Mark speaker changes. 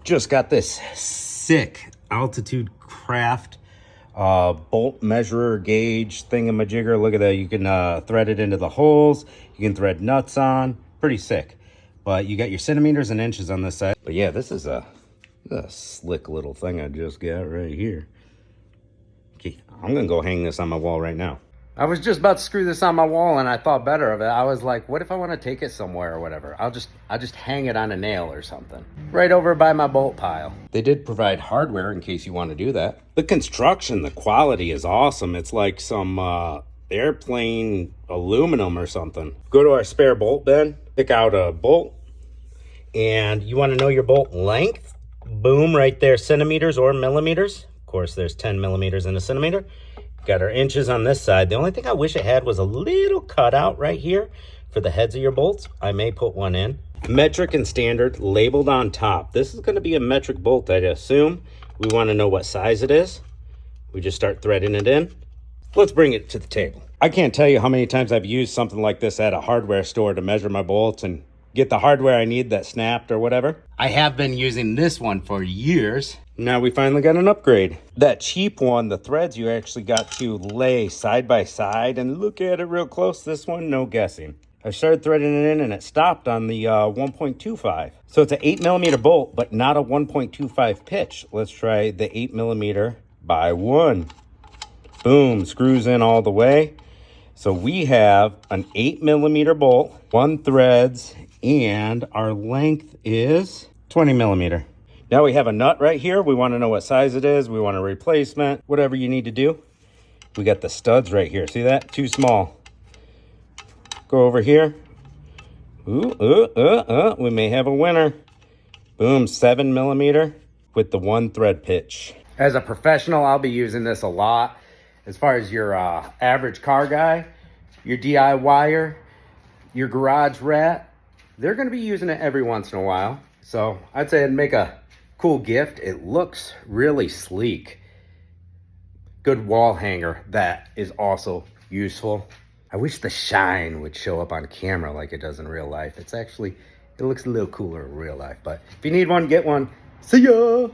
Speaker 1: Just got this sick AltitudeCraft bolt measurer gauge thingamajigger. Look at that. You can thread it into the holes. You can thread nuts on. Pretty sick. But you got your centimeters and inches on this side. But yeah, this is a slick little thing I just got right here. Okay, I'm gonna go hang this on my wall right now. I was just about to screw this on my wall and I thought better of it. I was like, what if I want to take it somewhere or whatever? I'll just hang it on a nail or something. Right over by my bolt pile. They did provide hardware in case you want to do that. The construction, the quality is awesome. It's like some airplane aluminum or something. Go to our spare bolt bin, pick out a bolt, and you want to know your bolt length? Boom, right there, centimeters or millimeters. Of course, there's 10 millimeters in a centimeter. Got our inches on this side. The only thing I wish it had was a little cutout right here for the heads of your bolts. I may put one in. Metric and standard labeled on top. This is going to be a metric bolt, I'd assume. We want to know what size it is. We just start threading it in. Let's bring it to the table. I can't tell you how many times I've used something like this at a hardware store to measure my bolts and get the hardware I need that snapped or whatever. I have been using this one for years. Now we finally got an upgrade. That cheap one, the threads you actually got to lay side by side and look at it real close. This one, no guessing. I started threading it in and it stopped on the 1.25. So it's an 8mm bolt, but not a 1.25 pitch. Let's try the 8mm by 1. Boom, screws in all the way. So we have an 8mm bolt, 1 threads, and our length is 20mm. Now we have a nut right here. We want to know what size it is. We want a replacement, whatever you need to do. We got the studs right here. See that? Too small. Go over here. We may have a winner. Boom, 7mm with the 1 thread pitch. As a professional, I'll be using this a lot. As far as your average car guy, your DIYer, your garage rat, they're going to be using it every once in a while. So I'd say it'd make a cool gift. It looks really sleek. Good wall hanger that is also useful. I wish the shine would show up on camera like it does in real life. It looks a little cooler in real life. But if you need one, get one. See ya!